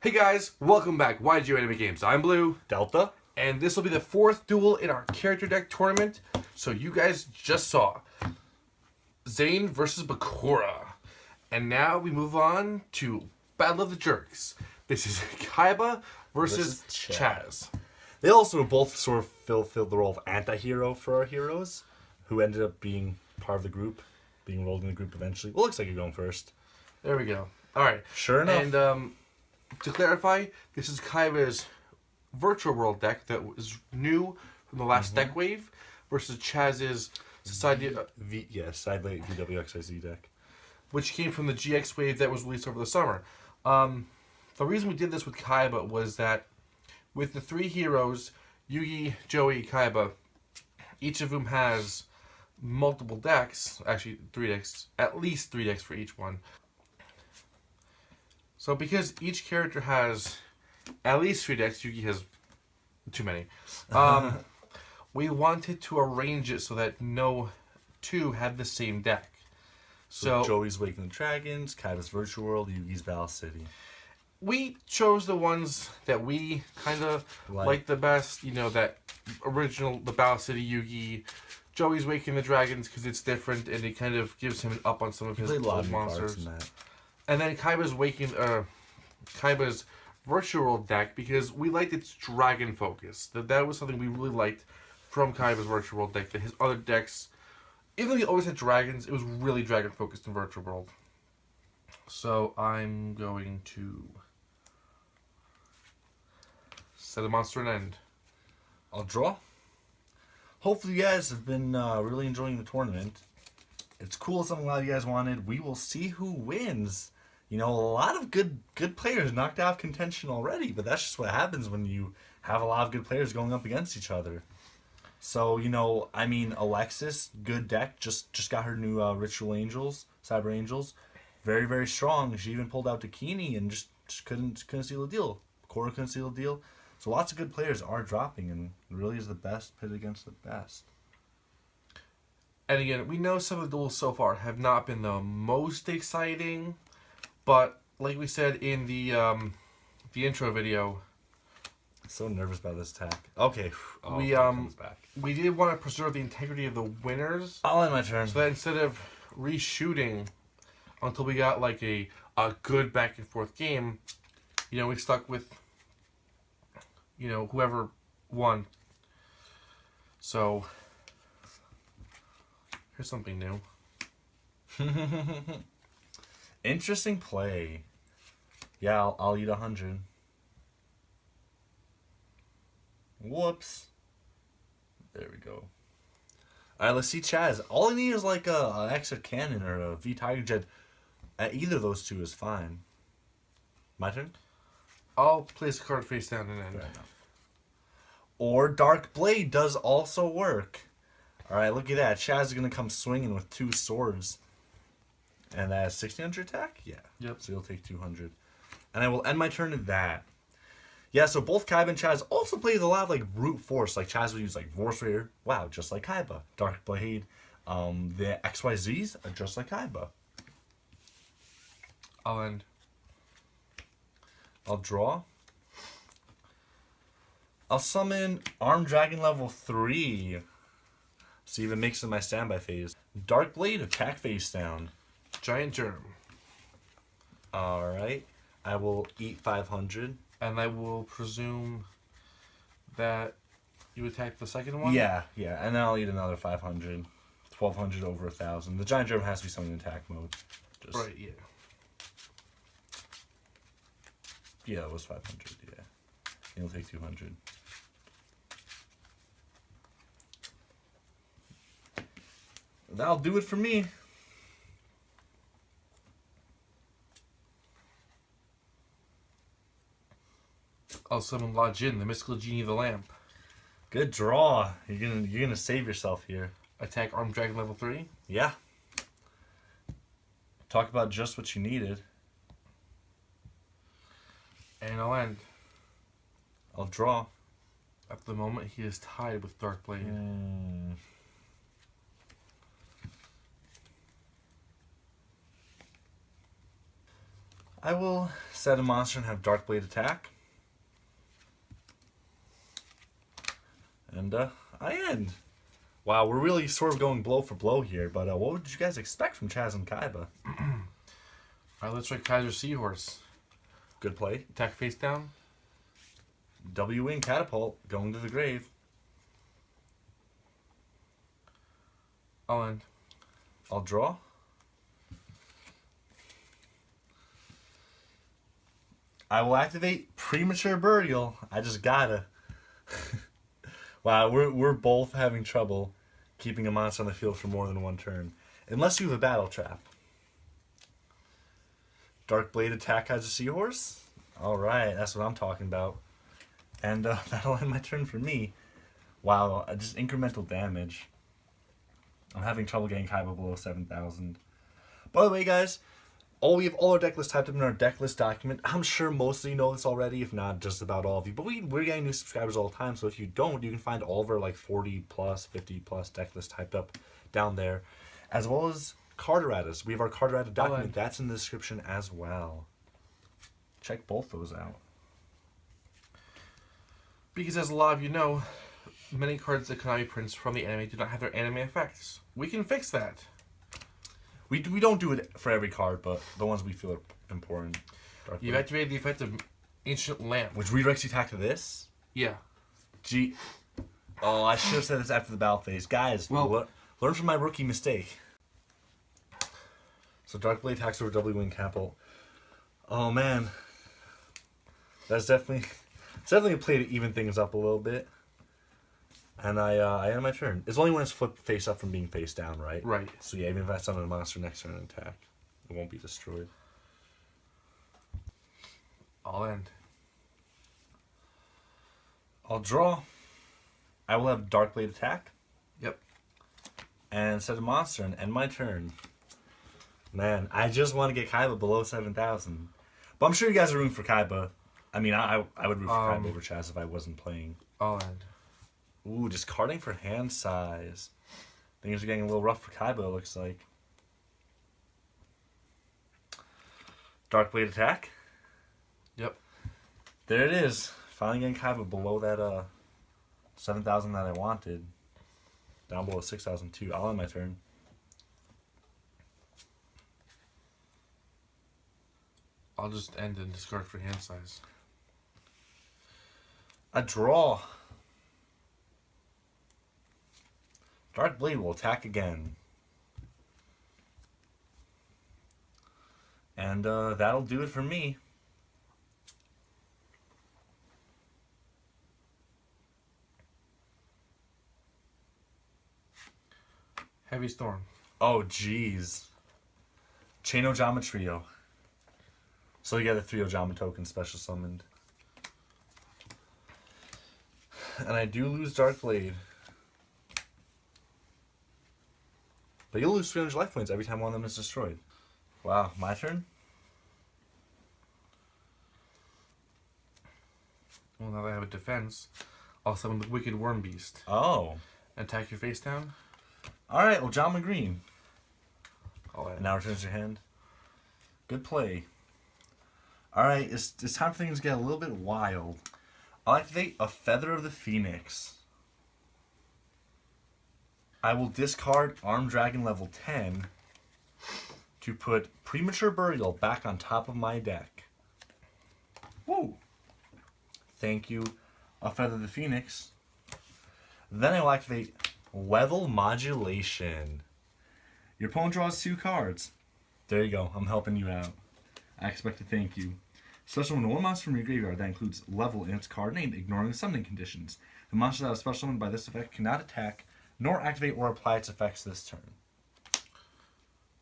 Hey guys, welcome back. YG Anime Games. I'm Blue, Delta. and this will be the fourth duel in our character deck tournament. So you guys just saw Zane versus Bakura. And now we move on to Battle of the Jerks. This is Kaiba versus Chazz. They also both sort of filled the role of anti-hero for our heroes, who ended up being part of the group, being rolled in the group eventually. Well, looks like you're going first. There we go. Alright. Sure enough. And to clarify, this is Kaiba's Virtual World deck that was new from the last deck wave versus Chazz's Society, Sidelight VWXYZ deck. which came from the GX wave that was released over the summer. The reason we did this with Kaiba was that with the three heroes, Yugi, Joey, Kaiba, each of whom has multiple decks, actually 3 decks, at least 3 decks for each one. So because each character has at least 3 decks, Yugi has too many. We wanted to arrange it so that no two had the same deck. So Joey's Waking the Dragons, Kaiba's Virtual World, Yugi's Battle City. we chose the ones that we kind of like the best. You know, that original, the Battle City Yugi, Joey's Waking the Dragons, because it's different and it kind of gives him an up on some of his old monsters. And then Kaiba's Virtual World deck, because we liked its dragon focus. That was something we really liked from Kaiba's Virtual World deck. That his other decks, even though he always had dragons, it was really dragon focused in Virtual World. So I'm going to set a monster an end. I'll draw. Hopefully you guys have been really enjoying the tournament. It's cool, something a lot of you guys wanted. We will see who wins. You know, a lot of good players knocked out of contention already, but that's just what happens when you have a lot of good players going up against each other. So, you know, I mean, Alexis, good deck, just got her new Ritual Angels, Cyber Angels. Very, very strong. She even pulled out Dakini and just couldn't seal the deal. Cora couldn't seal the deal. So lots of good players are dropping, and it really is the best pit against the best. And again, we know some of the duels so far have not been the most exciting, but like we said in the intro video, So nervous about this attack. Okay. we did want to preserve the integrity of the winners. I'll end my turn. So that instead of reshooting until we got like a good back and forth game, you know, we stuck with, you know, whoever won. So here's something new. Interesting play. Yeah, I'll eat 100. Whoops. There we go. Alright, let's see Chazz. All I need is like an extra cannon or a V Tiger Jet. Either of those two is fine. My turn? I'll place a card face down and end. Fair enough. Or Dark Blade does also work. Alright, look at that. Chazz is going to come swinging with 2 swords. And that has 1600 attack? Yeah. Yep. So you'll take 200. And I will end my turn at that. Yeah, so both Kaiba and Chazz also plays a lot of like brute force. Like Chazz will use like Force Raider. Wow, just like Kaiba. Dark Blade. The XYZs are just like Kaiba. I'll end. I'll draw. I'll summon Armed Dragon level 3. See if it makes it my standby phase. Dark Blade, attack face down. Giant Germ. Alright. I will eat 500. And I will presume that you attack the second one? Yeah. And then I'll eat another 500. 1200 over 1000. The Giant Germ has to be something in attack mode. Right, yeah. Yeah, it was 500, yeah. You'll take 200. That'll do it for me. I'll summon La Jin, the mystical genie of the lamp. Good draw. You're gonna save yourself here. Attack Armed Dragon level 3. Yeah. Talk about just what you needed. And I'll end. I'll draw. At the moment, he is tied with Dark Blade. I will set a monster and have Dark Blade attack. And I end. Wow, we're really sort of going blow for blow here, but what would you guys expect from Chazz and Kaiba? Alright, let's try Kaiser Seahorse. Good play. Attack face down. W-Wing Catapult, going to the grave. I'll end. I'll draw. I will activate Premature Burial. I just gotta. Wow, we're both having trouble keeping a monster on the field for more than one turn. Unless you have a Battle Trap. Dark Blade attack as a Seahorse? Alright, that's what I'm talking about. And that'll end my turn for me. Wow, just incremental damage. I'm having trouble getting Kaiba below 7,000. By the way, guys, we have all our deck lists typed up in our deck list document. I'm sure most of you know this already, if not just about all of you. But we're getting new subscribers all the time, so if you don't, you can find all of our like 40 plus, 50 plus deck lists typed up down there. As well as card erratas. We have our card errata document. That's in the description as well. Check both those out. Because as a lot of you know, many cards that Konami prints from the anime do not have their anime effects. We can fix that. We don't do it for every card, but the ones we feel are important. You've activated the effect of Ancient Lamp. Which redirects the attack to this? Yeah. Gee. Oh, I should have said this after the battle phase. Guys, well, learn from my rookie mistake. So Dark Blade attacks over W-Wing Catapult. Oh, man. That's definitely a play to even things up a little bit. And I end my turn. It's only when it's flipped face up from being face down, right? Right. So yeah, even if that's on a monster next turn attack, it won't be destroyed. I'll end. I'll draw. I will have Dark Blade attack. Yep. And set a monster and end my turn. Man, I just want to get Kaiba below 7,000. But I'm sure you guys are rooting for Kaiba. I mean, I would root for Kaiba over Chazz if I wasn't playing. I'll end. Ooh, discarding for hand size. Things are getting a little rough for Kaiba, it looks like. Dark Blade attack. Yep. There it is. Finally getting Kaiba below that 7,000 that I wanted. Down below 6,002. I'll end my turn. I'll just end and discard for hand size. A draw. Dark Blade will attack again. And that'll do it for me. Heavy Storm. Oh, jeez. Chain Ojama Trio. So you get a 3 Ojama token special summoned. And I do lose Dark Blade. But you'll lose 300 life points every time one of them is destroyed. Wow, my turn? Well, now that I have a defense, I'll summon the Wicked Worm Beast. Oh. Attack your face down. Alright, Ojama Green. I'll end. And now returns your hand. Good play. Alright, it's time for things to get a little bit wild. I'll activate a Feather of the Phoenix. I will discard Armed Dragon level 10 to put Premature Burial back on top of my deck. Woo! Thank you, a Feather of the Phoenix. Then I will activate Level Modulation. Your opponent draws 2 cards. There you go, I'm helping you out. I expect a thank you. Special summon one monster from your graveyard that includes level in its card name, ignoring the summoning conditions. The monster that is special summoned by this effect cannot attack, nor activate or apply its effects this turn.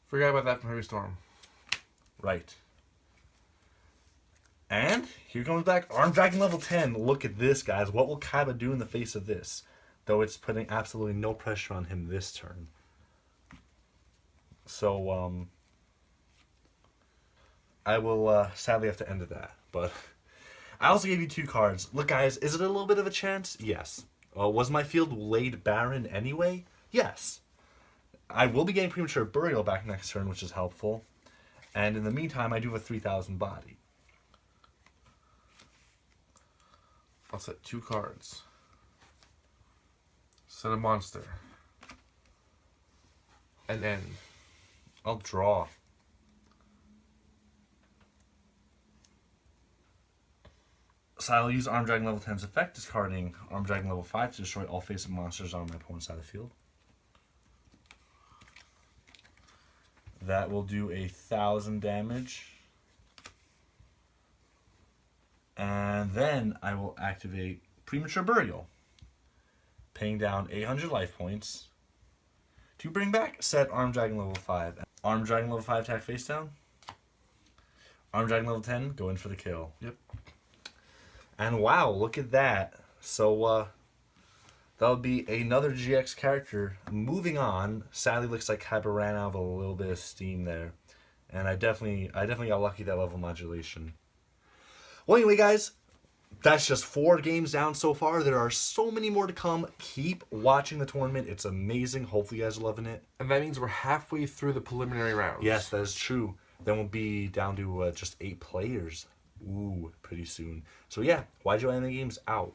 Forgot about that from Heavy Storm. Right. And here comes back Armed Dragon level 10. Look at this, guys. What will Kaiba do in the face of this? Though it's putting absolutely no pressure on him this turn. So, I will sadly have to end it that. But I also gave you 2 cards. Look, guys, is it a little bit of a chance? Yes. Was my field laid barren anyway? Yes. I will be getting Premature Burial back next turn, which is helpful. And in the meantime, I do have a 3,000 body. I'll set 2 cards. Set a monster. And end. I'll draw. So I'll use Arm Dragon level 10's effect, discarding Arm Dragon level 5 to destroy all face-up monsters on my opponent's side of the field. That will do 1,000 damage. And then I will activate Premature Burial, paying down 800 life points to bring back said Arm Dragon level 5. Arm Dragon level 5 attack face down. Arm Dragon level 10, go in for the kill. Yep. And wow, look at that. So that'll be another GX character. Moving on. Sadly, looks like Kaiba ran out of a little bit of steam there. And I definitely got lucky that level modulation. Well, anyway, guys, that's just 4 games down so far. There are so many more to come. Keep watching the tournament. It's amazing. Hopefully you guys are loving it. And that means we're halfway through the preliminary rounds. Yes, that is true. Then we'll be down to just 8 players. Ooh, pretty soon. So yeah, YGO Anime Games out.